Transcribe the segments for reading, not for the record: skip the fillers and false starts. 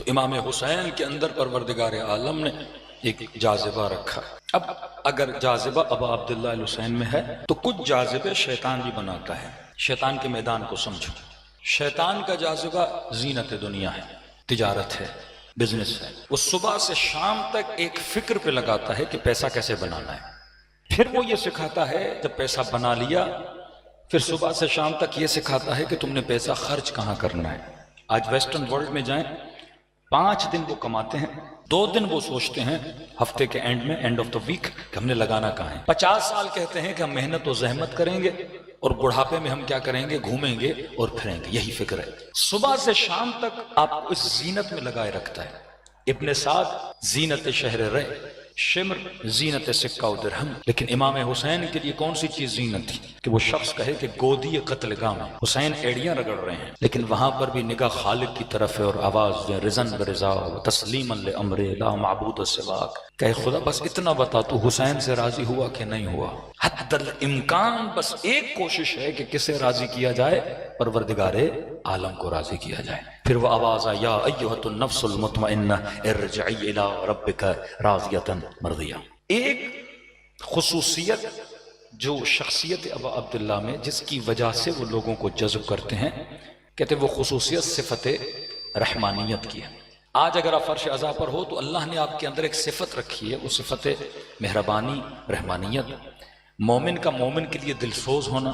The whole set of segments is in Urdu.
تو امام حسین کے اندر پروردگار عالم نے ایک جاذبہ رکھا. اب اگر جاذبہ ابا عبداللہ الحسین میں ہے تو کچھ جاذبے شیطان بھی بناتا ہے. شیطان کے میدان کو سمجھو. شیطان کا جاذبہ زینت دنیا ہے، تجارت ہے، بزنس ہے. وہ صبح سے شام تک ایک فکر پہ لگاتا ہے کہ پیسہ کیسے بنانا ہے. پھر وہ یہ سکھاتا ہے جب پیسہ بنا لیا پھر صبح سے شام تک یہ سکھاتا ہے کہ تم نے پیسہ خرچ کہاں کرنا ہے. آج ویسٹرن ورلڈ میں جائیں 5 دن وہ کماتے ہیں، 2 دن وہ سوچتے ہیں ہفتے کے اینڈ میں، اینڈ آف دا ویک، کہ ہم نے لگانا کہاں ہے. 50 سال کہتے ہیں کہ ہم محنت و زحمت کریں گے اور بڑھاپے میں ہم کیا کریں گے، گھومیں گے اور پھریں گے. یہی فکر ہے. صبح سے شام تک آپ کو اس زینت میں لگائے رکھتا ہے. ابن سعد زینت شہر رے، شمر زینت سکہ و درہم. لیکن امام حسین کے لیے کون سی چیز زینت تھی کہ وہ شخص کہے کہ گودی قتل گاہ میں حسین ایڑیاں رگڑ رہے ہیں لیکن وہاں پر بھی نگاہ خالق کی طرف ہے اور آواز دے رضن برضا و تسلیما لامر لا معبود سواک. کہ خدا بس اتنا بتا تو حسین سے راضی ہوا کہ نہیں ہوا. حد الامکان بس ایک کوشش ہے کہ کسے راضی کیا جائے، پروردگار عالم کو راضی کیا جائے. پھر وہ آواز آیا یا ایھۃ النفس المطمئنہ ارجعی الی ربک راضیۃ مرضیہ. ایک خصوصیت جو شخصیت ابا عبداللہ میں جس کی وجہ سے وہ لوگوں کو جذب کرتے ہیں، کہتے ہیں وہ خصوصیت صفت رحمانیت کی ہے. آج اگر آپ فرش عزا پر ہو تو اللہ نے آپ کے اندر ایک صفت رکھی ہے، وہ صفت مہربانی، رحمانیت. مومن کا مومن کے لیے دلسوز ہونا.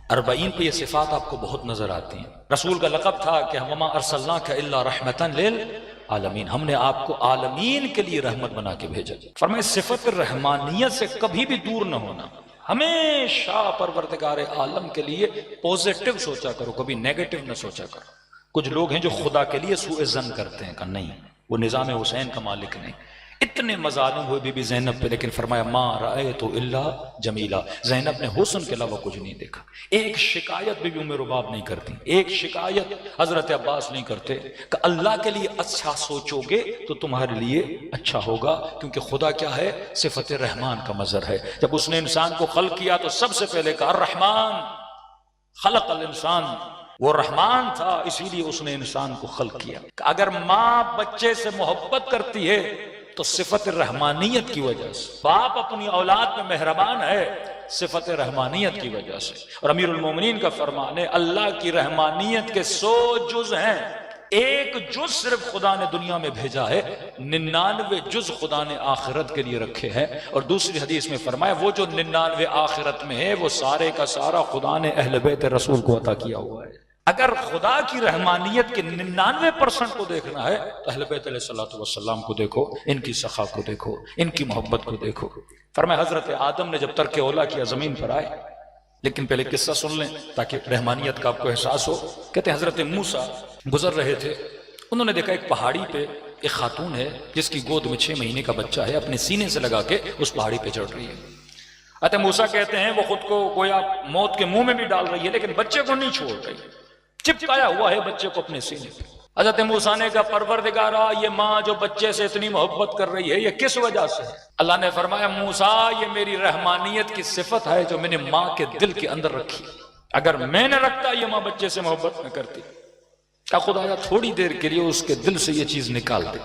40 پہ یہ صفات آپ کو بہت نظر آتی ہیں. رسول کا لقب تھا کہ وما ارسلناک الا رحمتا للعالمین، ہم نے آپ کو عالمین کے لیے رحمت بنا کے بھیجا. فرمائے صفت رحمانیت سے کبھی بھی دور نہ ہونا. ہمیشہ پروردگار عالم کے لیے پوزیٹو سوچا کرو، کبھی نیگیٹو نہ سوچا کرو. کچھ لوگ ہیں جو خدا کے لیے سوء ظن کرتے ہیں کہ نہیں وہ نظام حسین کا مالک نہیں. اتنے مظالم ہوئے بی بی زینب پہ لیکن فرمایا ما رأیت الا جمیلا، زینب نے حسن کے علاوہ کچھ نہیں دیکھا. ایک شکایت بی بی ام رباب نہیں کرتی، ایک شکایت حضرت عباس نہیں کرتے کہ اللہ کے لیے اچھا سوچو گے تو تمہارے لیے اچھا ہوگا، کیونکہ خدا کیا ہے، صفت رحمان کا مظہر ہے. جب اس نے انسان کو خلق کیا تو سب سے پہلے کہا الرحمن خلق الانسان، وہ رحمان تھا اسی لیے اس نے انسان کو خلق کیا. اگر ماں بچے سے محبت کرتی ہے تو صفت رحمانیت کی وجہ سے، باپ اپنی اولاد میں مہربان ہے صفت رحمانیت کی وجہ سے. اور امیر المومنین کا فرمان ہے اللہ کی رحمانیت کے 100 جز ہیں، ایک جز صرف خدا نے دنیا میں بھیجا ہے، 99 جز خدا نے آخرت کے لیے رکھے ہیں. اور دوسری حدیث میں فرمایا وہ جو 99 آخرت میں ہے وہ سارے کا سارا خدا نے اہل بیت رسول کو عطا کیا ہوا ہے. اگر خدا کی رحمانیت کے 99% کو دیکھنا ہے تو اہل بیت علیہ السلام کو دیکھو، ان کی سخا کو دیکھو، ان کی محبت کو دیکھو. فرمایا حضرت آدم نے جب ترک اولا کیا زمین پر آئے. لیکن پہلے قصہ سن لیں تاکہ رحمانیت کا آپ کو احساس ہو. کہتے ہیں حضرت موسیٰ گزر رہے تھے، انہوں نے دیکھا ایک پہاڑی پہ ایک خاتون ہے جس کی گود میں 6 مہینے کا بچہ ہے، اپنے سینے سے لگا کے اس پہاڑی پہ چڑھ رہی ہے. حضرت موسیٰ کہتے ہیں وہ خود کو گویا موت کے منہ میں بھی ڈال رہی ہے لیکن بچے کو نہیں چھوڑ رہی، چپکایا ہوا ہے بچے کو اپنے سینے پہ. حضرت موسیٰ نے کہا پروردگارا یہ ماں جو بچے سے اتنی محبت کر رہی ہے یہ کس وجہ سے ہے؟ اللہ نے فرمایا موسیٰ یہ میری رحمانیت کی صفت ہے جو میں نے ماں کے دل کے اندر رکھی. اگر میں نے رکھتا یہ ماں بچے سے محبت نہ کرتی. کہا خدایا تھوڑی دیر کے لیے اس کے دل سے یہ چیز نکال دے.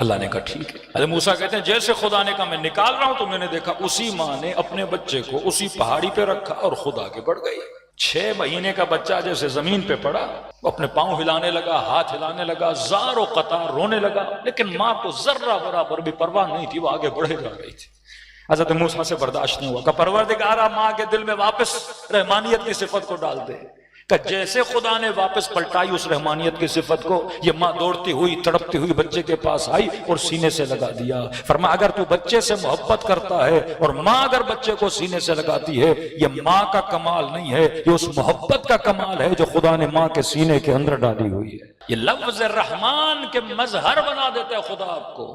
اللہ نے کہا ٹھیک ہے. حضرت موسیٰ کہتے ہیں جیسے خدا نے کہا میں نکال رہا ہوں تو میں نے دیکھا اسی ماں نے اپنے بچے کو اسی پہاڑی پہ رکھا اور خدا کے بڑھ گئی. 6 مہینے کا بچہ جیسے زمین پہ پڑا اپنے پاؤں ہلانے لگا، ہاتھ ہلانے لگا، زار و قطار رونے لگا، لیکن ماں کو ذرہ برابر بھی پرواہ نہیں تھی، وہ آگے بڑھے جا رہی تھی. حضرت موسیٰ سے برداشت نہیں ہوا کہ پروردگارا ماں کے دل میں واپس رحمانیت کی صفت کو ڈال دے. کہ جیسے خدا نے واپس پلٹائی اس رحمانیت کی صفت کو، یہ ماں دوڑتی ہوئی تڑپتی ہوئی بچے کے پاس آئی اور سینے سے لگا دیا. فرمایا اگر تو بچے سے محبت کرتا ہے اور ماں اگر بچے کو سینے سے لگاتی ہے یہ ماں کا کمال نہیں ہے، یہ اس محبت کا کمال ہے جو خدا نے ماں کے سینے کے اندر ڈالی ہوئی ہے. یہ لفظ رحمان کے مظہر بنا دیتا ہے خدا آپ کو.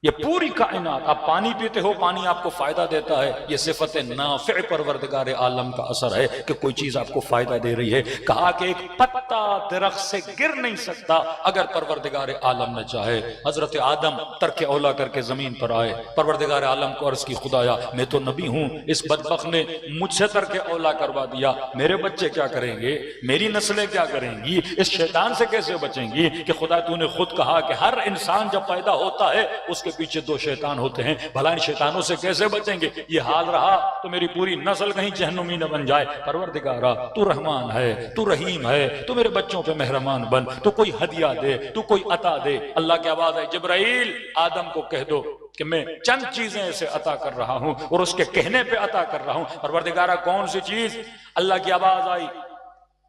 یہ پوری کائنات، آپ پانی پیتے ہو، پانی آپ کو فائدہ دیتا ہے، یہ صفت نافع پروردگار عالم کا اثر ہے کہ کوئی چیز آپ کو فائدہ دے رہی ہے۔ کہا کہ ایک پتا درخت سے گر نہیں سکتا اگر پروردگار عالم نے چاہے۔ حضرت آدم ترک اولا کر کے زمین پر آئے، پروردگار عالم کو عرض کی خدایا میں تو نبی ہوں، اس بدبخت نے مجھ سے ترک اولا کروا دیا، میرے بچے کیا کریں گے، میری نسلیں کیا کریں گی، اس شیطان سے کیسے بچیں گی؟ کہ خدا تو نے خود کہا کہ ہر انسان جب پیدا ہوتا ہے اس کے پیچھے 2 شیطان ہوتے ہیں، بھلا ان شیطانوں سے کیسے بچیں گے؟ یہ حال رہا تو میری پوری نسل کہیں جہنمی نہ بن جائے۔ پروردگارا تو رحمان ہے، تو رحیم ہے، تو میرے بچوں پہ مہربان بن، تو کوئی ہدیہ دے، تو کوئی عطا دے۔ اللہ کی آواز ہے جبرائیل آدم کو کہہ دو کہ میں چند چیزیں اسے عطا کر رہا ہوں اور اس کے کہنے پہ عطا کر رہا ہوں۔ پروردگارا کون سی چیز؟ اللہ کی آواز آئی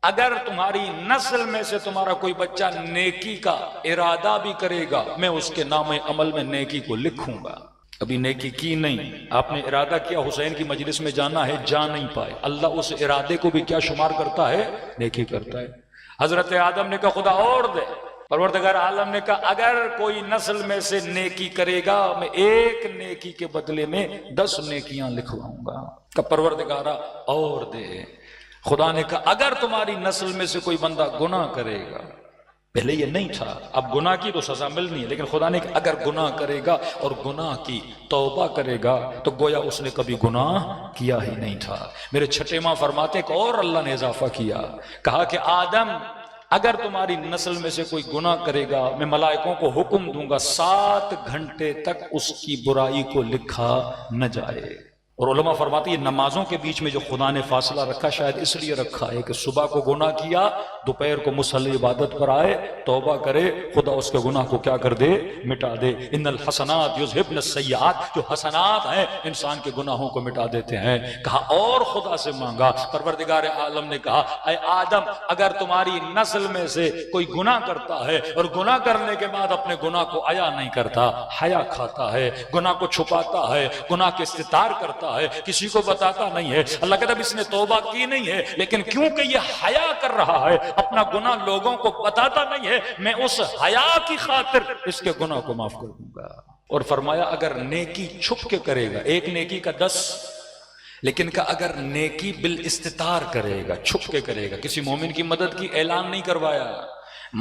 اگر تمہاری نسل میں سے تمہارا کوئی بچہ نیکی کا ارادہ بھی کرے گا میں اس کے نام عمل میں نیکی کو لکھوں گا۔ ابھی نیکی کی نہیں، آپ نے ارادہ کیا حسین کی مجلس میں جانا ہے، جا نہیں پائے، اللہ اس ارادے کو بھی کیا شمار کرتا ہے؟ نیکی کرتا ہے۔ حضرت آدم نے کہا خدا اور دے، پروردگار عالم نے کہا اگر کوئی نسل میں سے نیکی کرے گا میں ایک نیکی کے بدلے میں 10 نیکیاں لکھواؤں گا۔ کہ پروردگارا اور دے۔ خدا نے کہا اگر تمہاری نسل میں سے کوئی بندہ گناہ کرے گا، پہلے یہ نہیں تھا، اب گناہ کی تو سزا ملنی ہے، لیکن خدا نے کہا اگر گناہ کرے گا اور گناہ کی توبہ کرے گا تو گویا اس نے کبھی گناہ کیا ہی نہیں تھا۔ میرے چھٹے ماں فرماتے کہ اور اللہ نے اضافہ کیا، کہا کہ آدم اگر تمہاری نسل میں سے کوئی گناہ کرے گا میں ملائکوں کو حکم دوں گا 7 گھنٹے تک اس کی برائی کو لکھا نہ جائے۔ اور علماء فرماتے ہیں یہ نمازوں کے بیچ میں جو خدا نے فاصلہ رکھا شاید اس لیے رکھا ہے کہ صبح کو گناہ کیا، دوپہر کو مصلی عبادت پر آئے، توبہ کرے، خدا اس کے گناہ کو کیا کر دے؟ مٹا دے۔ ان الحسنات یذہبن السیئات، جو حسنات ہیں انسان کے گناہوں کو مٹا دیتے ہیں۔ کہا اور خدا سے مانگا، پروردگار عالم نے کہا اے آدم اگر تمہاری نسل میں سے کوئی گناہ کرتا ہے اور گناہ کرنے کے بعد اپنے گناہ کو عیا نہیں کرتا، حیا کھاتا ہے، گناہ کو چھپاتا ہے، گناہ کے استتار کرتا ہے، کسی کو بتاتا نہیں ہے، اللہ کہتا ہے اس نے توبہ کی نہیں ہے لیکن کیونکہ یہ حیا کر رہا ہے، اپنا گناہ لوگوں کو بتاتا نہیں ہے، میں اس حیا کی خاطر اس کے گناہ کو معاف کر دوں گا۔ اور فرمایا اگر نیکی چھپ کے کرے گا، ایک نیکی کا 10، لیکن کہ اگر نیکی بالاستتار کرے گا، چھپ کے کرے گا، کسی مومن کی مدد کی اعلان نہیں کروایا،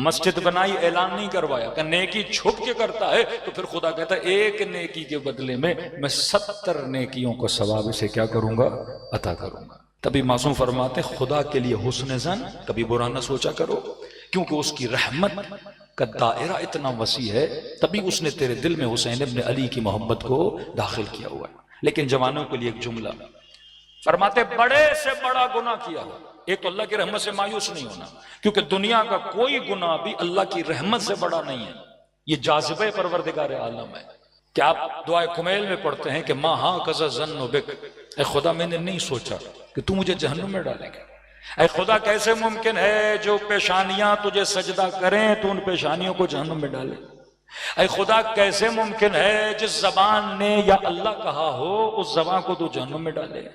مسجد بنائی اعلان نہیں کروایا، کہ نیکی چھپ کے کرتا ہے تو پھر خدا کہتا ہے ایک نیکی کے بدلے میں 70 نیکیوں کو ثواب سے کیا کروں گا؟ عطا کروں گا۔ تبھی معصوم فرماتے خدا کے لیے حسن زن کبھی برا نہ سوچا کرو، کیونکہ اس کی رحمت کا دائرہ اتنا وسیع ہے، تبھی اس نے تیرے دل میں حسین ابن علی کی محبت کو داخل کیا ہوا ہے۔ لیکن جوانوں کے لیے ایک جملہ فرماتے بڑے سے بڑا گناہ کیا ہو، ایک تو اللہ کی رحمت سے مایوس نہیں ہونا، کیونکہ دنیا کا کوئی گناہ بھی اللہ کی رحمت سے بڑا نہیں ہے، یہ جاذبہ پروردگار عالم ہے۔ کہ آپ دعائے کمیل میں پڑھتے ہیں کہ ماں ہاں کذا ظن بک، اے خدا میں نے نہیں سوچا کہ تو مجھے جہنم میں ڈالے گا۔ اے خدا کیسے ممکن ہے جو پیشانیاں تجھے سجدہ کریں تو ان پیشانیوں کو جہنم میں ڈالے؟ اے خدا کیسے ممکن ہے جس زبان نے یا اللہ کہا ہو اس زبان کو تو جہنم میں ڈالے؟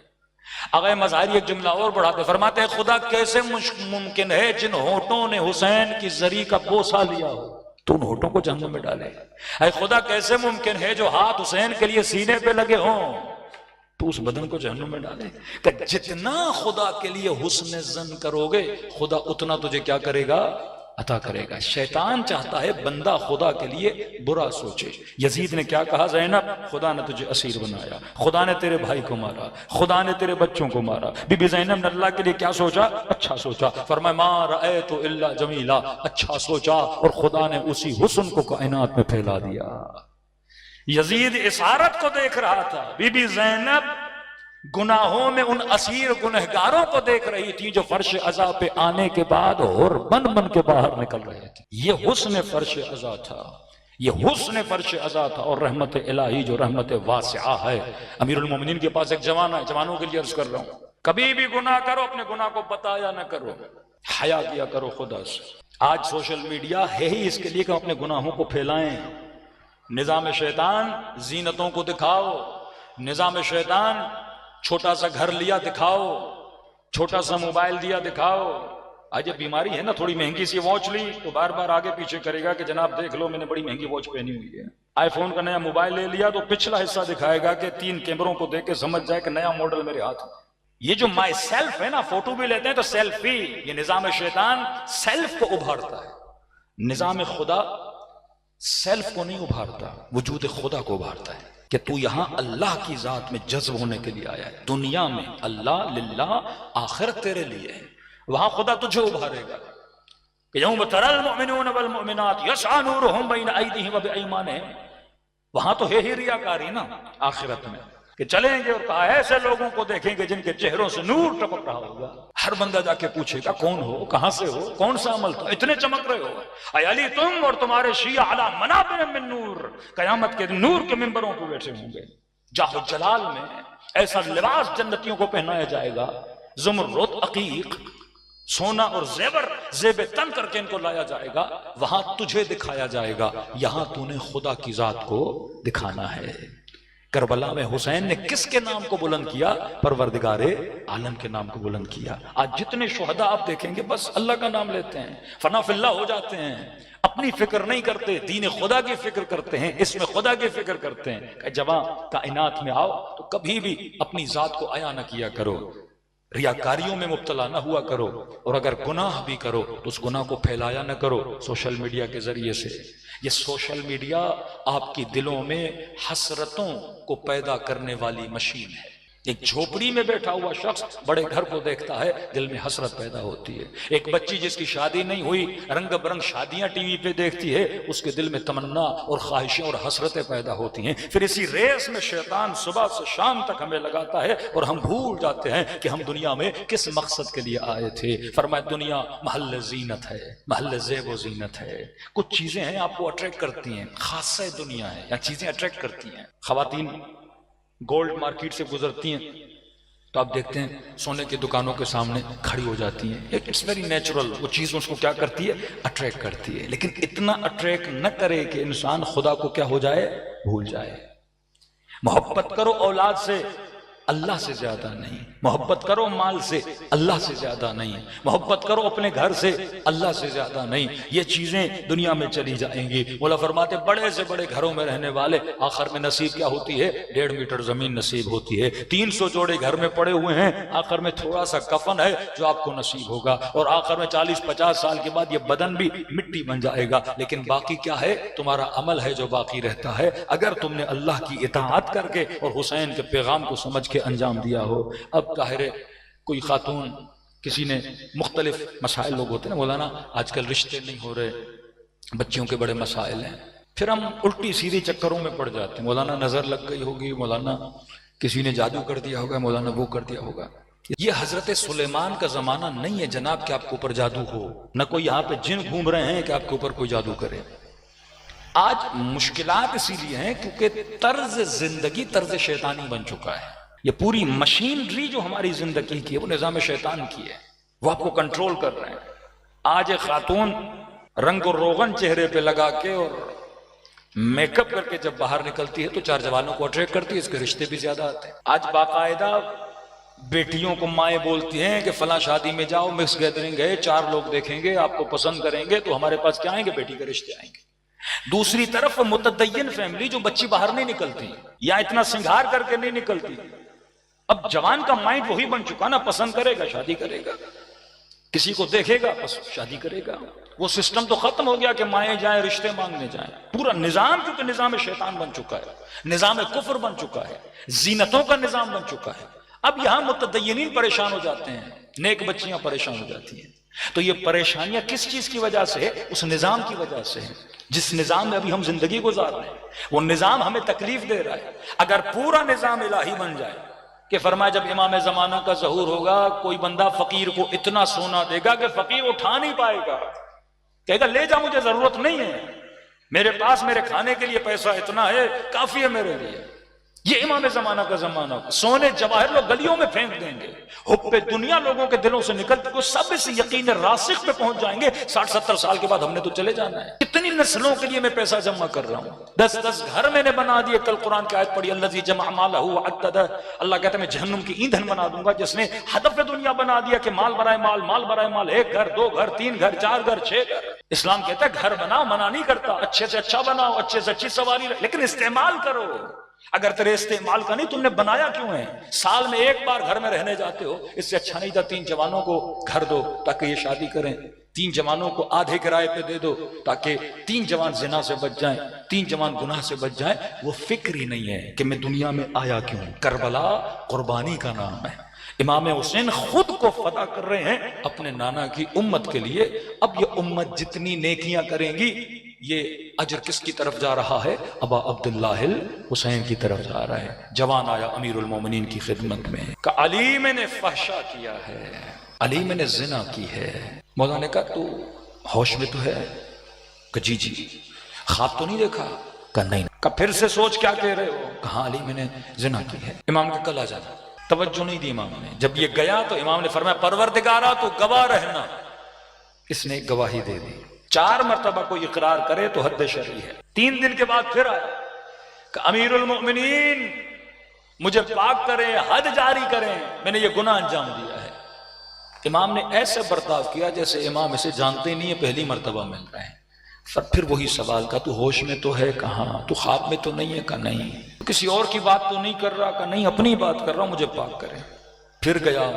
آغا مظاہری ایک جملہ اور بڑھاتے فرماتے ہیں خدا کیسے ممکن ہے جن ہونٹوں نے حسین کی زری کا بوسہ لیا ہو تو ان ہونٹوں کو جہنم میں ڈالے؟ اے خدا کیسے ممکن ہے جو ہاتھ حسین کے لیے سینے پہ لگے ہوں تو اس بدن کو جہنم میں ڈالے؟ کہ جتنا خدا کے لیے حسن زن کرو گے خدا اتنا تجھے کیا کرے گا؟ عطا کرے گا۔ شیطان چاہتا ہے بندہ خدا کے لیے برا سوچے۔ یزید نے کیا کہا زینب خدا نے تجھے اسیر بنایا، خدا نے تیرے بھائی کو مارا، خدا نے تیرے بچوں کو مارا۔ بی بی زینب نے اللہ کے لیے کیا سوچا؟ اچھا سوچا۔ فرمایا ما رأیت الا جمیلا، اچھا سوچا اور خدا نے اسی حسن کو کائنات میں پھیلا دیا۔ یزید اسارت کو دیکھ رہا تھا، بی بی زینب گناہوں میں ان اسیر گنہگاروں کو دیکھ رہی تھی جو فرش عزا پہ آنے کے بعد اور بن کے باہر نکل رہے تھے۔ یہ حسن فرش عزا تھا، یہ حسن فرش عزا تھا، اور رحمت الہی جو رحمت واسعہ ہے۔ امیر المومنین کے پاس ایک جوان ہے، جوانوں کے لیے عرض کر رہا ہوں کبھی بھی گناہ کرو اپنے گناہ کو بتایا نہ کرو، حیا کیا کرو خدا سے۔ آج سوشل میڈیا ہے ہی اس کے لیے کہ اپنے گناہوں کو پھیلائیں۔ نظام شیطان زینتوں کو دکھاؤ، نظام شیطان چھوٹا سا گھر لیا دکھاؤ، چھوٹا سا موبائل دیا دکھاؤ۔ آج یہ بیماری ہے نا، تھوڑی مہنگی سی واچ لی تو بار بار آگے پیچھے کرے گا کہ جناب دیکھ لو میں نے بڑی مہنگی واچ پہنی ہوئی ہے۔ آئی فون کا نیا موبائل لے لیا تو پچھلا حصہ دکھائے گا کہ 3 کیمروں کو دیکھ کے سمجھ جائے کہ نیا ماڈل میرے ہاتھ میں. یہ جو مائی سیلف ہے نا، فوٹو بھی لیتے ہیں تو سیلفی، یہ نظام شیطان سیلف کو ابھارتا ہے. نظام خدا سیلف کو نہیں ابھارتا، وجود خدا کو ابھارتا ہے کہ تو یہاں اللہ کی ذات میں جذب ہونے کے لیے آیا ہے. دنیا میں اللہ للہ، آخرت تیرے لیے ہے. وہاں خدا تجھے ابھارے گا کہ یوم تری المؤمنون والمؤمنات یسعی نورہم بین ایدیہم وبایمانہم. وہاں تو ہے ہی ریاکاری نا آخرت میں، کہ چلیں گے اور کہا ایسے لوگوں کو دیکھیں گے جن کے چہروں سے نور ٹپک رہا ہوگا. ہر بندہ جا کے پوچھے گا کون ہو، کہاں سے ہو، کون سا عمل تھا، اتنے چمک رہے ہو. اے علی تم اور تمہارے شیعہ علی منابر من نور، قیامت کے نور کے منبروں پہ بیٹھے ہوں گے. جاہ و جلال میں ایسا لباس جنتیوں کو پہنایا جائے گا، زمرد، عقیق، سونا اور زیور زیب تن کر کے ان کو لایا جائے گا. وہاں تجھے دکھایا جائے گا، یہاں تو نے خدا کی ذات کو دکھانا ہے. کربلا میں حسین نے کس کے نام کو بلند کیا؟ پروردگار عالم کے نام کو بلند کیا. آج جتنے شہداء آپ دیکھیں گے بس اللہ کا نام لیتے ہیں، فنا فی اللہ ہو جاتے ہیں، اپنی فکر نہیں کرتے، دین خدا کی فکر کرتے ہیں، اس میں خدا کی فکر کرتے ہیں. کہ جب کائنات میں آؤ تو کبھی بھی اپنی ذات کو عیاں نہ کیا کرو، ریاکاریوں میں مبتلا نہ ہوا کرو، اور اگر گناہ بھی کرو تو اس گناہ کو پھیلایا نہ کرو سوشل میڈیا کے ذریعے سے. یہ سوشل میڈیا آپ کی دلوں میں حسرتوں کو پیدا کرنے والی مشین ہے. ایک جھوپڑی میں بیٹھا ہوا شخص بڑے گھر کو دیکھتا ہے، دل میں حسرت پیدا ہوتی ہے. ایک بچی جس کی شادی نہیں ہوئی رنگ برنگ شادیاں ٹی وی پہ دیکھتی ہے، اس کے دل میں تمنا اور خواہشیں اور حسرتیں پیدا ہوتی ہیں. پھر اسی ریس میں شیطان صبح سے شام تک ہمیں لگاتا ہے اور ہم بھول جاتے ہیں کہ ہم دنیا میں کس مقصد کے لیے آئے تھے. فرمایا دنیا محل زینت ہے، محل زیب و زینت ہے. کچھ چیزیں ہیں آپ کو اٹریکٹ کرتی ہیں، خاصہ دنیا ہے، یا چیزیں اٹریکٹ کرتی ہیں. خواتین گولڈ مارکیٹ سے گزرتی ہیں تو آپ دیکھتے ہیں سونے کی دکانوں کے سامنے کھڑی ہو جاتی ہیں. اٹس ویری نیچرل، وہ چیز اس کو کیا کرتی ہے؟ اٹریکٹ کرتی ہے. لیکن اتنا اٹریکٹ نہ کرے کہ انسان خدا کو کیا ہو جائے؟ بھول جائے. محبت کرو اولاد سے، اللہ سے زیادہ نہیں. محبت کرو مال سے، اللہ سے زیادہ نہیں. محبت کرو اپنے گھر سے، اللہ سے زیادہ نہیں. یہ چیزیں دنیا میں چلی جائیں گی. مولا فرماتے بڑے سے بڑے گھروں میں رہنے والے آخر میں نصیب کیا ہوتی ہے؟ 1.5 میٹر زمین نصیب ہوتی ہے. 300 جوڑے گھر میں پڑے ہوئے ہیں، آخر میں تھوڑا سا کفن ہے جو آپ کو نصیب ہوگا، اور آخر میں 40-50 سال کے بعد یہ بدن بھی مٹی بن جائے گا. لیکن باقی کیا ہے؟ تمہارا عمل ہے جو باقی رہتا ہے. اگر تم نے اللہ کی اطاعت کر کے اور حسین کے پیغام کو سمجھ کے انجام دیا ہو. اب ظاہر ہے کوئی خاتون، کسی نے مختلف مسائل، لوگ ہوتے ہیں نا مولانا آج کل رشتے نہیں ہو رہے، بچیوں کے بڑے مسائل ہیں، پھر ہم الٹی سیدھی چکروں میں پڑ جاتے ہیں. مولانا نظر لگ گئی ہوگی، مولانا کسی نے جادو کر دیا ہوگا، مولانا وہ کر دیا ہوگا. یہ حضرت سلیمان کا زمانہ نہیں ہے جناب کہ آپ کے اوپر جادو ہو، نہ کوئی یہاں پہ جن گھوم رہے ہیں کہ آپ کے اوپر کوئی جادو کرے. آج مشکلات اسی لیے ہیں کیونکہ طرز زندگی طرز شیطانی بن چکا ہے. یہ پوری مشینری جو ہماری زندگی کی ہے وہ نظام شیطان کی ہے، وہ آپ کو کنٹرول کر رہے ہیں. آج ایک خاتون رنگ و روغن چہرے پہ لگا کے اور میک اپ کر کے جب باہر نکلتی ہے تو 4 جوانوں کو اٹریکٹ کرتی ہے، اس کے رشتے بھی زیادہ آتے ہیں. آج باقاعدہ بیٹیوں کو مائیں بولتی ہیں کہ فلاں شادی میں جاؤ، مکس گیدرنگ ہے، 4 لوگ دیکھیں گے، آپ کو پسند کریں گے تو ہمارے پاس کیا آئیں گے؟ بیٹی کے رشتے آئیں گے. دوسری طرف متدین فیملی جو بچی باہر نہیں نکلتی یا اتنا سنگھار کر کے نہیں نکلتی، اب جوان کا مائنڈ وہی بن چکا نا، پسند کرے گا شادی کرے گا، کسی کو دیکھے گا بس شادی کرے گا. وہ سسٹم تو ختم ہو گیا کہ مائیں جائیں رشتے مانگنے جائیں. پورا نظام کیونکہ نظام شیطان بن چکا ہے، نظام کفر بن چکا ہے، زینتوں کا نظام بن چکا ہے. اب یہاں متدینین پریشان ہو جاتے ہیں، نیک بچیاں پریشان ہو جاتی ہیں. تو یہ پریشانیاں کس چیز کی وجہ سے ہے؟ اس نظام کی وجہ سے ہے جس نظام میں ابھی ہم زندگی گزار رہے ہیں. وہ نظام ہمیں تکلیف دے رہا ہے. اگر پورا نظام الہی بن جائے کہ فرمایا جب امام زمانہ کا ظہور ہوگا کوئی بندہ فقیر کو اتنا سونا دے گا کہ فقیر اٹھا نہیں پائے گا، کہے گا لے جا مجھے ضرورت نہیں ہے، میرے پاس میرے کھانے کے لیے پیسہ اتنا ہے کافی ہے میرے لیے. یہ امام زمانہ کا زمانہ، سونے جواہر لوگ گلیوں میں پھینک دیں گے، حب دنیا لوگوں کے دلوں سے نکل کے سب اس یقین راسخ پہ پہنچ جائیں گے 60-70 سال کے بعد ہم نے تو چلے جانا ہے. کتنی نسلوں کے لیے میں پیسہ جمع کر رہا ہوں، 10 گھر میں نے بنا دیے. کل قرآن کی آیت پڑھی الذی جمع مالہ وعددہ، اللہ کہتا ہے میں جہنم کی ایندھن بنا دوں گا جس نے ہدف دنیا بنا دیا کہ مال برائے مال، مال برائے مال، 1 گھر 2 گھر 3 گھر 4 گھر 6 گھر. اسلام کہتا ہے گھر بناؤ، منع نہیں کرتا، اچھے سے اچھا بناؤ، اچھے سے اچھی سواری، لیکن استعمال کرو۔ اگر تیرے استعمال کا نہیں، تم نے بنایا کیوں ہے؟ سال میں ایک بار گھر میں رہنے جاتے ہو، اس سے اچھا نہیں تھا 3 جوانوں کو گھر دو تاکہ یہ شادی کریں، 3 جوانوں کو آدھے کرائے پہ دے دو تاکہ 3 جوان زنا سے بچ جائیں، 3 جوان گناہ سے بچ جائیں۔ وہ فکر ہی نہیں ہے کہ میں دنیا میں آیا کیوں۔ کربلا قربانی کا نام ہے۔ امام حسین خود کو فدا کر رہے ہیں اپنے نانا کی امت کے لیے۔ اب یہ امت جتنی نیکیاں کریں گی، یہ اجر کس کی طرف جا رہا ہے؟ ابا عبداللہ الحسین کی طرف جا رہا ہے۔ جوان آیا امیر المومنین کی خدمت میں کہ علی میں نے فحشا کیا ہے، علی میں نے زنا کی ہے۔ مولا نے کہا تو ہوش میں تو ہے؟ کہ جی جی۔ خواب تو نہیں دیکھا؟ کہ نہیں۔ کہ پھر سے سوچ کیا کہہ رہے ہو؟ کہاں علی میں نے زنا کی ہے۔ امام کے کل آ جانا، توجہ نہیں دی امام نے۔ جب یہ گیا تو امام نے فرمایا پروردگارا تو گواہ رہنا۔ اس نے گواہی دے دی۔ 4 مرتبہ کوئی اقرار کرے تو حد شرعی ہے۔ 3 دن کے بعد پھر آیا کہ امیر المؤمنین مجھے پاک کریں، حد جاری کریں، میں نے یہ گناہ انجام دیا ہے۔ امام نے ایسے برتاؤ کیا جیسے امام اسے جانتے ہی نہیں ہے، پہلی مرتبہ مل رہے ہیں۔ پھر وہی سوال کا تو ہوش میں تو ہے؟ کہاں؟ تو خواب میں تو نہیں ہے؟ کہ نہیں۔ کسی اور کی بات تو نہیں کر رہا؟ کہ نہیں، اپنی بات کر رہا ہوں، مجھے پاک کرے۔ پھر گیا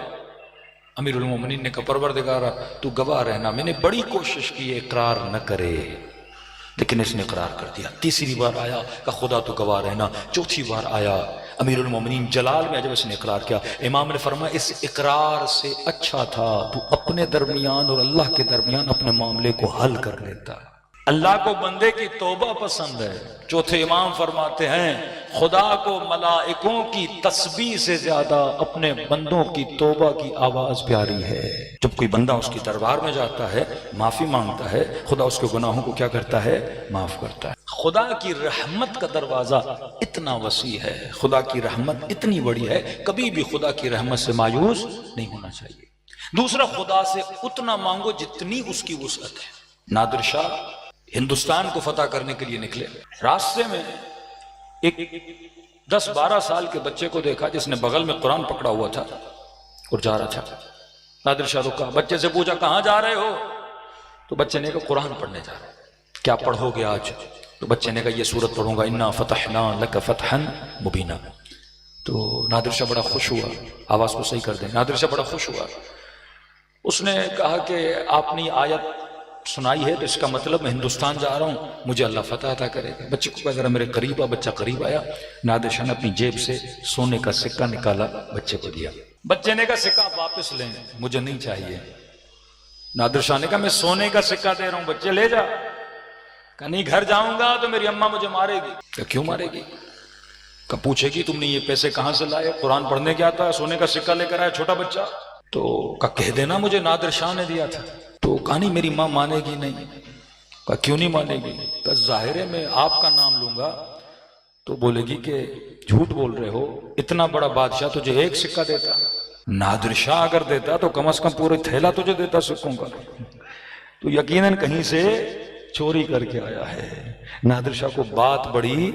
امیر المومنین نے کہا پروردگارا تو گواہ رہنا، میں نے بڑی کوشش کی اقرار نہ کرے لیکن اس نے اقرار کر دیا۔ 3ری بار آیا کہ خدا تو گواہ رہنا۔ 4تھی بار آیا امیر المومنین جلال میں، جب اس نے اقرار کیا امام نے فرمایا اس اقرار سے اچھا تھا تو اپنے درمیان اور اللہ کے درمیان اپنے معاملے کو حل کر لیتا۔ اللہ کو بندے کی توبہ پسند ہے۔ 4تھے امام فرماتے ہیں خدا کو ملائکوں کی تسبیح سے زیادہ اپنے بندوں کی توبہ کی آواز پیاری ہے۔ جب کوئی بندہ اس کی دربار میں جاتا ہے، معافی مانگتا ہے، خدا اس کے گناہوں کو کیا کرتا ہے؟ معاف کرتا ہے۔ خدا کی رحمت کا دروازہ اتنا وسیع ہے، خدا کی رحمت اتنی بڑی ہے، کبھی بھی خدا کی رحمت سے مایوس نہیں ہونا چاہیے۔ دوسرا، خدا سے اتنا مانگو جتنی اس کی وسعت ہے۔ نادر شاہ ہندوستان کو فتح کرنے کے لیے نکلے، راستے میں ایک 10-12 سال کے بچے کو دیکھا جس نے بغل میں قرآن پکڑا ہوا تھا اور جا رہا تھا۔ نادر شاہ رکا، بچے سے پوچھا کہاں جا رہے ہو؟ تو بچے نے کہا قرآن پڑھنے جا رہے ہیں۔ کیا پڑھو گے آج؟ تو بچے نے کہا یہ سورت پڑھوں گا، انا فتحنا لک فتحا مبینا۔ تو نادر شاہ بڑا خوش ہوا، آواز کو صحیح کر دیں، نادر شاہ بڑا خوش ہوا۔ اس نے کہا کہ آپ نے آیت سنائی ہے تو اس کا مطلب میں ہندوستان جا رہا ہوں، مجھے اللہ فتح عطا کرے گا۔ بچے کو کہا ذرا میرے قریب آ۔ بچہ قریب آیا، نادر شاہ نے اپنی جیب سے سونے کا سکہ نکالا، بچے کو دیا۔ بچے نے کہا سکہ واپس لیں، مجھے نہیں چاہیے۔ نادر شاہ نے کہا میں سونے کا سکہ دے رہا ہوں، بچے لے جا۔ کہ نہیں، گھر جاؤں گا تو میری اماں مجھے مارے گی۔ کہ کیوں مارے گی؟ کہ پوچھے گی تم نے یہ پیسے کہاں سے لائے؟ قرآن پڑھنے کیا آتا ہے، سونے کا سکہ لے کر آیا چھوٹا بچہ؟ تو کہہ دینا مجھے نادر شاہ نے دیا تھا۔ تو کہا نہیں میری ماں مانے گی نہیں۔ کہا کیوں نہیں مانے گی؟ کہا ظاہر ہے میں آپ کا نام لوں گا تو بولے گی کہ جھوٹ بول رہے ہو، اتنا بڑا بادشاہ تجھے ایک سکہ دیتا، نادر شاہ اگر دیتا تو کم از کم پورے تھیلا تجھے دیتا سکوں کا۔ تو یقیناً کہیں سے چوری کر کے آیا ہے۔ نادر شاہ کو بات بڑی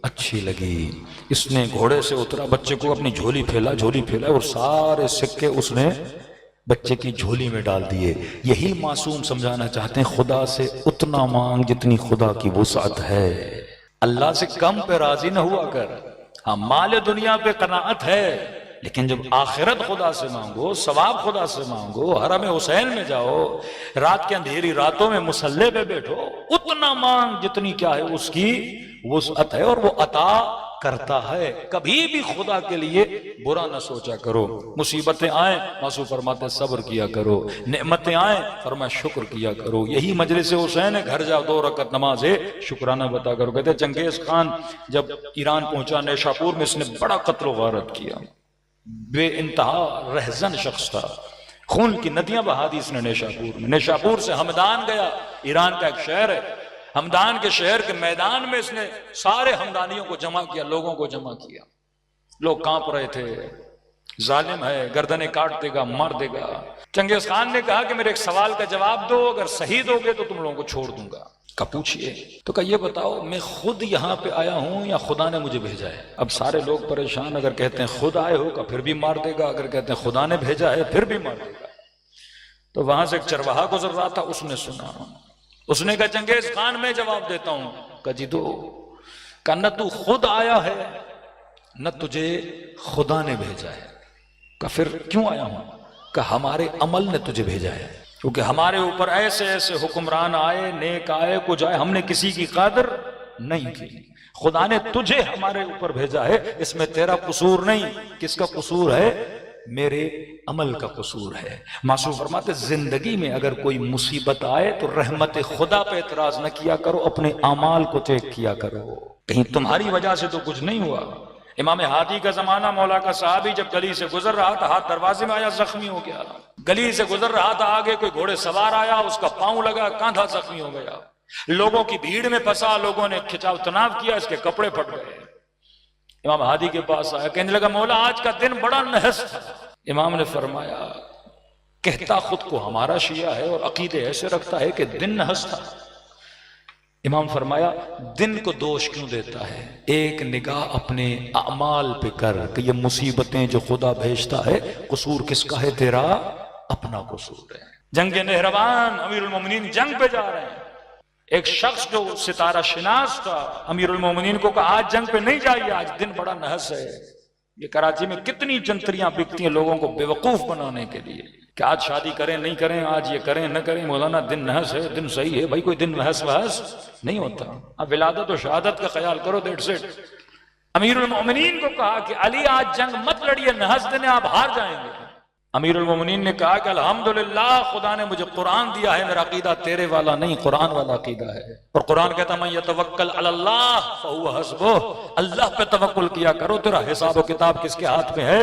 اچھی لگی، اس نے گھوڑے سے اترا، بچے کو اپنی جھولی پھیلا اور سارے سکے اس نے بچے کی جھولی میں ڈال دیے۔ یہی معصوم سمجھانا چاہتے ہیں خدا سے اتنا مانگ جتنی خدا کی وسعت ہے۔ اللہ سے کم پہ راضی نہ ہوا کر۔ ہاں مال دنیا پہ قناعت ہے، لیکن جب آخرت خدا سے مانگو، ثواب خدا سے مانگو، حرم حسین میں جاؤ، رات کے اندھیری راتوں میں مصلی پہ بیٹھو، اتنا مانگ جتنی کیا ہے اس کی وسعت ہے، اور وہ عطا کرتا ہے۔ کبھی بھی خدا کے لیے برا نہ سوچا کرو۔ مصیبتیں آئیں معصوم فرماتے صبر کیا کرو، نعمتیں آئیں فرمایا شکر کیا کرو۔ یہی مجلس حسین ہے، گھر جاؤ 2 رکعت نماز ہے شکرانہ بتا کرو۔ کہتے ہیں چنگیز خان جب ایران پہنچا نیشاپور میں، اس نے بڑا قتل و غارت کیا، بے انتہا رہزن شخص تھا، خون کی ندیاں بہا دی اس نے نیشاپور میں۔ نیشاپور سے ہمدان گیا، ایران کا ایک شہر ہے، ہمدان کے شہر کے میدان میں اس نے سارے ہمدانیوں کو جمع کیا، لوگوں کو جمع کیا۔ لوگ کانپ رہے تھے، ظالم ہے، گردنیں کاٹ دے گا، مار دے گا۔ چنگیز خان نے کہا کہ میرے ایک سوال کا جواب دو، اگر صحیح دو گے تو تم لوگوں کو چھوڑ دوں گا۔ کہا پوچھئے؟ تو کہا یہ بتاؤ میں خود یہاں پہ آیا ہوں یا خدا نے مجھے بھیجا ہے؟ اب سارے لوگ پریشان، اگر کہتے ہیں خود آئے ہو کہ پھر بھی مار دے گا، اگر کہتے ہیں خدا نے بھیجا ہے پھر بھی مار دے گا۔ تو وہاں سے ایک چرواہا گزر رہا تھا، اس نے سنا، اس نے کہا چنگیز خان میں جواب دیتا ہوں. کہا جی دو. کہا نہ تو خود آیا ہے نہ تجھے خدا نے بھیجا ہے. کہا پھر کیوں آیا ہوں؟ کہا ہمارے عمل نے تجھے بھیجا ہے، کیونکہ ہمارے اوپر ایسے ایسے حکمران آئے، نیک آئے، کچھ آئے، ہم نے کسی کی قدر نہیں کی. خدا نے تجھے ہمارے اوپر بھیجا ہے، اس میں تیرا قصور نہیں. کس کا قصور ہے؟ میرے عمل کا قصور ہے. معصوم فرماتے زندگی میں اگر کوئی مصیبت آئے تو رحمت خدا پہ اعتراض نہ کیا کرو، اپنے اعمال کو چیک کیا کرو، کہیں تمہاری وجہ سے تو کچھ نہیں ہوا. امام ہادی کا زمانہ، مولا کا صحابی جب گلی سے گزر رہا تھا، ہاتھ دروازے میں آیا، زخمی ہو گیا. گلی سے گزر رہا تھا، آگے کوئی گھوڑے سوار آیا، اس کا پاؤں لگا، کاندھا زخمی ہو گیا. لوگوں کی بھیڑ میں پھنسا، لوگوں نے کھچاؤ تناو کیا، اس کے کپڑے پھٹ گئے. امام ہادی کے پاس آیا، کہنے لگا مولا آج کا دن بڑا نحس تھا. امام نے فرمایا کہتا خود کو ہمارا شیعہ ہے اور عقیدے ایسے رکھتا ہے کہ دن نحس تھا. امام فرمایا دن کو دوش کیوں دیتا ہے؟ ایک نگاہ اپنے اعمال پہ کر کہ یہ مصیبتیں جو خدا بھیجتا ہے قصور کس کا ہے؟ تیرا اپنا قصور ہے. جنگ نہروان، امیر المومنین جنگ پہ جا رہے ہیں. ایک شخص جو ستارہ شناس تھا امیر المومنین کو کہا آج جنگ پہ نہیں جائیے، آج دن بڑا نحس ہے. یہ کراچی میں کتنی جنتریاں بکتی ہیں لوگوں کو بیوقوف بنانے کے لیے کہ آج شادی کریں نہیں کریں، آج یہ کریں نہ کریں. مولانا دن نحس ہے، دن صحیح ہے. بھائی کوئی دن محس وحس نہیں ہوتا. اب ولادت و شہادت کا خیال کرو، دیٹس اٹ. امیر المومنین کو کہا کہ علی آج جنگ مت لڑیے، نحس دن ہے، آپ ہار جائیں گے. امیر المومنین نے کہا کہ الحمدللہ خدا نے مجھے قرآن دیا ہے، میرا عقیدہ تیرے والا نہیں، قرآن والا عقیدہ ہے. اور قرآن کہتا من یتوکل علی اللہ فہو حسبہ، اللہ پہ توکل کیا کرو، تیرا حساب و کتاب کس کے ہاتھ میں ہے؟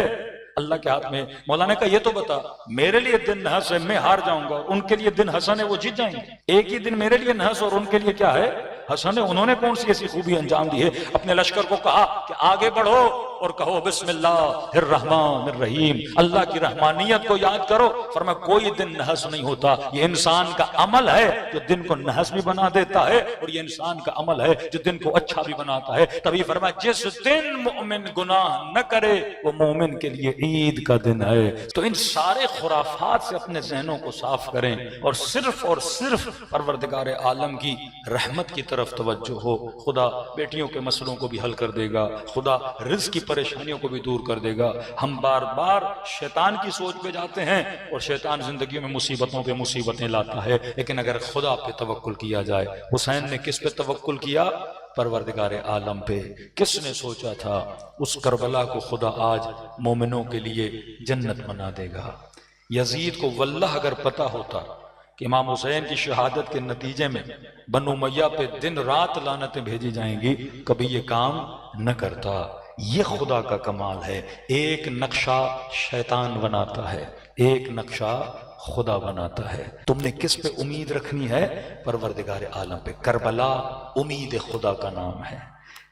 اللہ کے ہاتھ میں. مولانا کہا یہ تو بتا میرے لیے دن نحس ہے میں ہار جاؤں گا، ان کے لیے دن حسن ہے وہ جیت جائیں گے. ایک ہی دن میرے لیے نحس اور ان کے لیے کیا ہے؟ حسن ہے. انہوں نے کون سی ایسی خوبی انجام دی ہے؟ اپنے لشکر کو کہا کہ آگے بڑھو اور کہو بسم اللہ الرحمن الرحیم، اللہ کی رحمانیت کو یاد کرو. فرمایا کوئی دن نحس نہیں ہوتا، یہ انسان کا عمل ہے جو دن کو نحس بھی بنا دیتا ہے، اور یہ انسان کا عمل ہے جو دن کو اچھا بھی بناتا ہے. تبھی فرمایا جس دن مومن گناہ نہ کرے وہ مومن کے لیے عید کا دن ہے. تو ان سارے خرافات سے اپنے ذہنوں کو صاف کریں اور صرف پروردگار عالم کی رحمت کی طرف توجہ ہو. خدا بیٹیوں کے مسئلوں کو بھی حل کر دے گا، خدا رزق کی پریشانیوں کو بھی دور کر دے گا. ہم بار بار شیطان کی سوچ پہ جاتے ہیں اور شیطان زندگیوں میں مصیبتوں پہ مصیبتیں لاتا ہے، لیکن اگر خدا پہ توکل کیا جائے. حسین نے کس پہ توکل کیا؟ پروردگار عالم پہ. کس نے سوچا تھا اس کربلا کو خدا آج مومنوں کے لیے جنت بنا دے گا؟ یزید کو واللہ اگر پتہ ہوتا کہ امام حسین کی شہادت کے نتیجے میں بنو امیہ پہ دن رات لعنتیں بھیجی جائیں گی، کبھی یہ کام نہ کرتا. یہ خدا کا کمال ہے. ایک نقشہ شیطان بناتا ہے، ایک نقشہ خدا بناتا ہے. تم نے کس پہ امید رکھنی ہے؟ پروردگار عالم پہ. کربلا امید خدا کا نام ہے.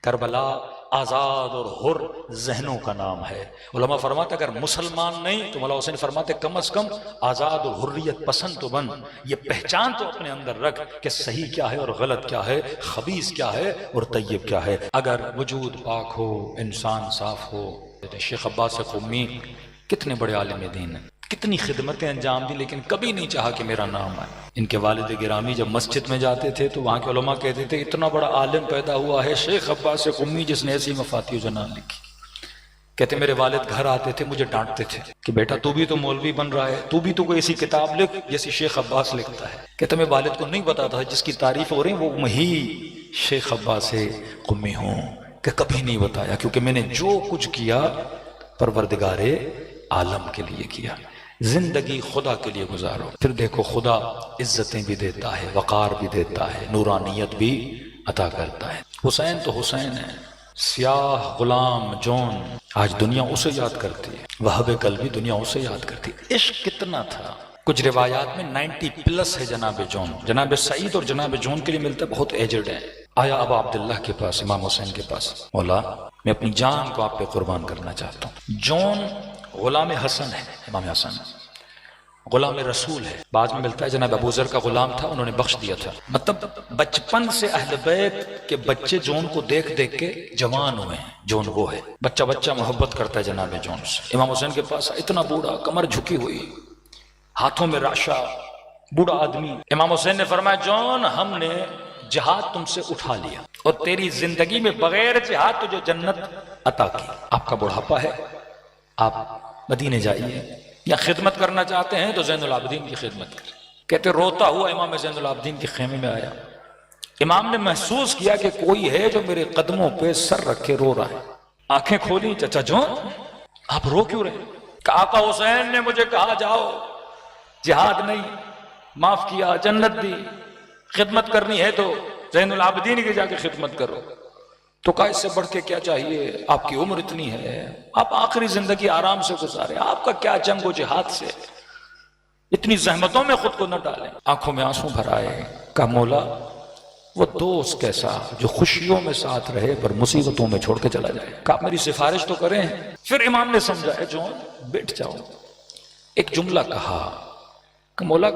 کربلا آزاد اور حر ذہنوں کا نام ہے. علماء فرماتے اگر مسلمان نہیں تو مولا حسین فرماتے کم از کم آزاد اور حریت پسند تو بن. یہ پہچان تو اپنے اندر رکھ کہ صحیح کیا ہے اور غلط کیا ہے، خبیث کیا ہے اور طیب کیا ہے. اگر وجود پاک ہو، انسان صاف ہو. شیخ عباس قمی کتنے بڑے عالم دین ہیں، کتنی خدمتیں انجام دی، لیکن کبھی نہیں چاہا کہ میرا نام آئے. ان کے والد گرامی جب مسجد میں جاتے تھے تو وہاں کے علماء کہتے تھے اتنا بڑا عالم پیدا ہوا ہے شیخ عباس قمی جس نے ایسی مفاتیح جنان لکھی. کہتے میرے والد گھر آتے تھے مجھے ڈانٹتے تھے کہ بیٹا تو بھی تو مولوی بن رہا ہے، تو بھی تو کوئی ایسی کتاب لکھ جیسی شیخ عباس لکھتا ہے. کہتے میں والد کو نہیں بتاتا جس کی تعریف ہو رہی وہ وہی شیخ عباس قمی ہوں، کہ کبھی نہیں بتایا کیونکہ میں نے جو کچھ کیا پروردگار عالم کے لیے کیا. زندگی خدا کے لیے گزارو، پھر دیکھو خدا عزتیں بھی دیتا ہے، وقار بھی دیتا ہے، نورانیت بھی عطا کرتا ہے. حسین تو حسین ہے، سیاہ غلام جون آج دنیا اسے یاد کرتی ہے، وہاب قلبی دنیا اسے یاد کرتی ہے. عشق کتنا تھا. کچھ روایات میں 90+ ہے جناب جون. جناب سعید اور جناب جون کے لیے ملتا ہے بہت ایجڈ ہے. آیا ابا عبداللہ کے پاس، امام حسین کے پاس، مولا میں اپنی جان کو آپ پہ قربان کرنا چاہتا ہوں. جون غلام حسن ہے، امام حسن غلام رسول ہے. بعد میں ملتا ہے جناب ابو ذر کا غلام تھا، انہوں نے بخش دیا تھا. مطلب بچپن سے اہل بیت کے بچے جون کو دیکھ دیکھ کے جوان ہوئے ہیں. جون وہ ہے، بچہ محبت کرتا ہے جناب جون سے. امام حسین کے پاس اتنا بوڑھا، کمر جھکی ہوئی، ہاتھوں میں راشا، بوڑھا آدمی. امام حسین نے فرمایا جون ہم نے جہاد تم سے اٹھا لیا اور تیری زندگی میں بغیر جہاد تجھے جنت عطا کی. آپ کا بڑھاپا ہے, آپ مدینے جائیے, یا خدمت کرنا چاہتے ہیں تو زین العابدین کی خدمت کریں. کہتے روتا ہوا امام زین العابدین کے خیمے میں آیا. امام نے محسوس کیا کہ کوئی ہے جو میرے قدموں پہ سر رکھے رو رہا ہے. آنکھیں کھولی, چچا جون آپ رو کیوں رہے؟ کہ آقا حسین نے مجھے کہا جاؤ, جہاد نہیں, معاف کیا, جنت دی, خدمت کرنی ہے تو زین العابدین کی جا کے خدمت کرو. تو کہا اس سے بڑھ کے کیا چاہیے, آپ کی عمر اتنی ہے, آپ آخری زندگی آرام سے گزارے, آپ کا کیا جنگ و جہاد سے, اتنی زحمتوں میں خود کو نہ ڈالیں. آنکھوں میں آنسو بھر آئے. کہا مولا وہ دوست کیسا جو خوشیوں میں ساتھ رہے پر مصیبتوں میں چھوڑ کے چلا جائے. کہا آپ میری سفارش تو کریں. پھر امام نے سمجھا جون بیٹھ جاؤ. ایک جملہ کہا کہ مولا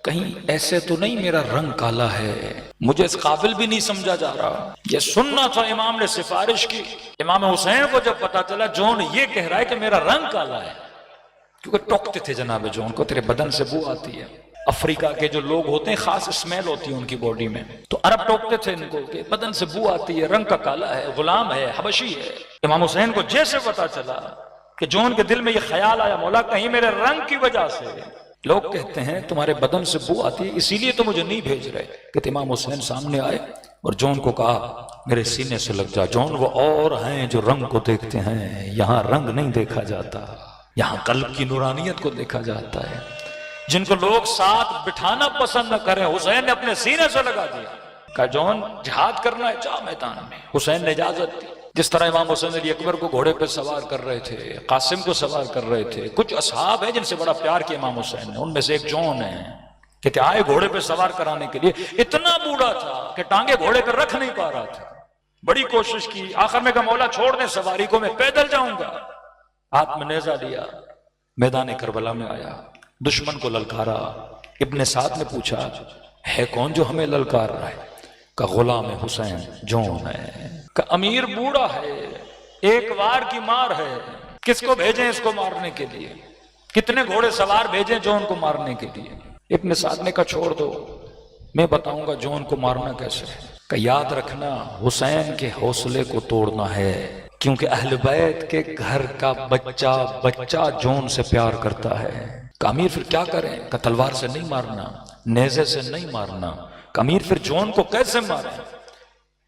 کہیں ایسے تو نہیں میرا رنگ کالا ہے, مجھے اس قابل بھی نہیں سمجھا جا رہا. یہ سننا تھا امام نے سفارش کی. امام حسین کو جب پتا چلا جون یہ کہہ رہا ہے کہ میرا رنگ کالا ہے, کیونکہ ٹوکتے تھے جناب جون کو, تیرے بدن سے بو آتی ہے. افریقہ کے جو لوگ ہوتے ہیں خاص اسمیل ہوتی ہے ان کی باڈی میں, تو عرب ٹوکتے تھے ان کو کہ بدن سے بو آتی ہے, رنگ کا کالا ہے, غلام ہے, حبشی ہے. امام حسین کو جیسے پتا چلا کہ جون کے دل میں یہ خیال آیا مولا کہیں میرے رنگ کی وجہ سے لوگ کہتے ہیں تمہارے بدن سے بو آتی ہے اسی لیے تو مجھے نہیں بھیج رہے. کہ امام حسین سامنے آئے اور جون کو کہا میرے سینے سے لگ جا. جون وہ اور ہیں جو رنگ کو دیکھتے ہیں, یہاں رنگ نہیں دیکھا جاتا, یہاں قلب کی نورانیت کو دیکھا جاتا ہے. جن کو لوگ ساتھ بٹھانا پسند نہ کریں, حسین نے اپنے سینے سے لگا دیا. کہا جون جہاد کرنا ہے جا میدان میں. حسین نے اجازت دی. جس طرح امام حسین علی اکبر کو گھوڑے پہ سوار کر رہے تھے, قاسم کو سوار کر رہے تھے. کچھ اصحاب ہیں جن سے بڑا پیار کیا امام حسین نے, ان میں سے ایک جون ہے کہ آئے گھوڑے پہ سوار کرانے کے لیے. اتنا بوڑھا تھا کہ ٹانگیں گھوڑے پہ رکھ نہیں پا رہا تھا. بڑی کوشش کی, آخر میں کہا مولا چھوڑ دیں سواری کو, میں پیدل جاؤں گا. ہاتھ میں نیزہ لیا, میدان کربلا میں آیا, دشمن کو للکارا. ابن سعد نے پوچھا ہے کون جو ہمیں للکار رہا ہے؟ کہ غلام حسین جون ہے. کہ امیر بوڑھا ہے, ایک وار کی مار ہے, کس کو بھیجیں اس کو مارنے کے لیے, کتنے گھوڑے سوار بھیجیں جون کو مارنے کے لیے؟ ابن سعد نے کہا چھوڑ دو, میں بتاؤں گا جون کو مارنا کیسے ہے. کہ یاد رکھنا حسین کے حوصلے کو توڑنا ہے, کیونکہ اہل بیت کے گھر کا بچہ جون سے پیار کرتا ہے. کہ امیر پھر کیا کریں؟ کہ تلوار سے نہیں مارنا, نیزے سے نہیں مارنا. کہ امیر پھر جون کو کیسے ماریں؟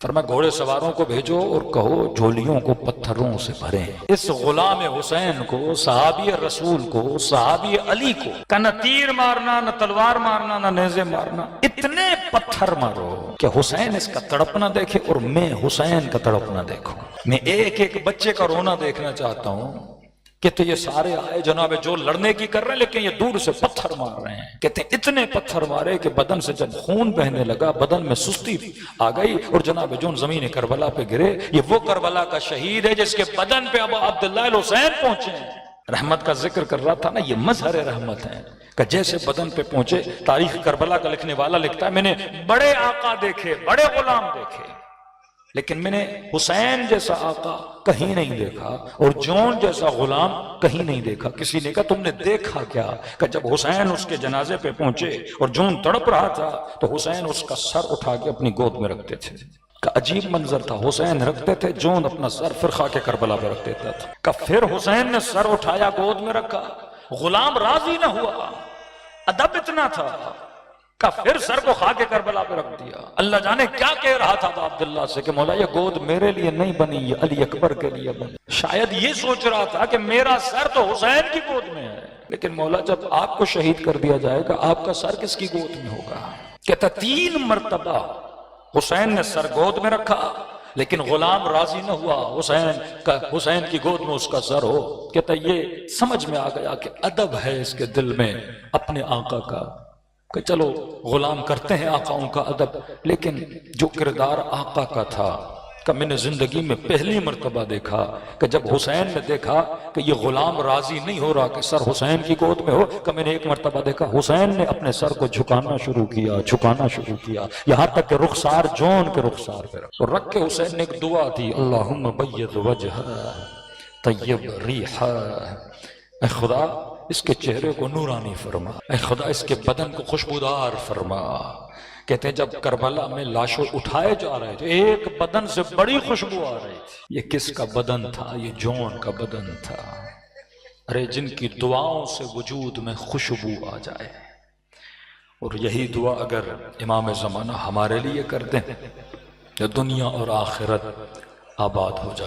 فرمایا گھوڑے سواروں کو بھیجو اور کہو جھولیوں کو پتھروں سے بھریں. اس غلام حسین کو, صحابی رسول کو, صحابی علی کو, کہ نہ تیر مارنا, نہ تلوار مارنا, نہ نیزے مارنا, اتنے پتھر مارو کہ حسین اس کا تڑپنا دیکھے اور میں حسین کا تڑپنا دیکھوں. میں ایک ایک بچے کا رونا دیکھنا چاہتا ہوں. کہتے یہ سارے آئے جناب جو لڑنے کی کر رہے ہیں, لیکن یہ دور سے پتھر مار رہے ہیں. کہتے اتنے پتھر مارے کہ بدن سے جب خون بہنے لگا بدن میں سستی آ گئی اور جناب جون زمین کربلا پہ گرے. یہ وہ کربلا کا شہید ہے جس کے بدن پہ اب عبداللہ الحسین پہنچے. رحمت کا ذکر کر رہا تھا نا, یہ مظہر رحمت ہے کہ جیسے بدن پہ پہنچے. تاریخ کربلا کا لکھنے والا لکھتا ہے میں نے بڑے آقا دیکھے, بڑے غلام دیکھے, لیکن میں نے حسین جیسا آقا کہیں نہیں دیکھا اور جون جیسا غلام کہیں نہیں دیکھا. کسی نے کہا تم نے دیکھا کیا؟ کہ جب حسین اس کے جنازے پہ پہنچے اور جون تڑپ رہا تھا تو حسین اس کا سر اٹھا کے اپنی گود میں رکھتے تھے. کہ عجیب منظر تھا, حسین رکھتے تھے, جون اپنا سر پھر خاک کربلا پہ رکھ دیتا تھا. کہ پھر حسین نے سر اٹھایا, گود میں رکھا, غلام راضی نہ ہوا, ادب اتنا تھا کہ پھر سر کو خاک کربلا پہ رکھ دیا. اللہ جانے کیا کہہ رہا تھا عبداللہ سے کہ مولا یہ گود میرے لیے نہیں بنی, یہ علی اکبر کے لیے بنی. شاید یہ سوچ رہا تھا کہ میرا سر تو حسین کی گود میں ہے, لیکن مولا جب آپ کو شہید کر دیا جائے گا آپ کا سر کس کی گود میں ہوگا؟ کہتا 3 مرتبہ حسین نے سر گود میں رکھا لیکن غلام راضی نہ ہوا حسین کی گود میں اس کا سر ہو. کہتا یہ سمجھ میں آ گیا کہ ادب ہے اس کے دل میں اپنے آقا کا, کہ چلو غلام کرتے ہیں آقاؤں کا ادب, لیکن جو کردار آقا کا تھا کہ میں نے زندگی میں پہلی مرتبہ دیکھا کہ جب حسین نے دیکھا کہ یہ غلام راضی نہیں ہو رہا کہ سر حسین کی گود میں ہو, کہ میں نے ایک مرتبہ دیکھا حسین نے اپنے سر کو جھکانا شروع کیا, یہاں تک کہ رخسار جون کے رخسار پہ رکھ, اور رکھ کے حسین نے ایک دعا تھی, اللہم بید وجہ طیب ریحہ, اے خدا اس کے چہرے کو نورانی فرما، اے خدا اس کے بدن کو خوشبودار فرما۔ کہتے ہیں جب کربلا میں لاشوں اٹھائے جا رہے تھے ایک بدن سے بڑی خوشبو آ رہی تھی۔ یہ کس کا بدن تھا؟ یہ جون کا بدن تھا۔ ارے جن کی دعاؤں سے وجود میں خوشبو آ جائے، اور یہی دعا اگر امام زمانہ ہمارے لیے کر دیں تو دنیا اور آخرت آباد ہو جائے۔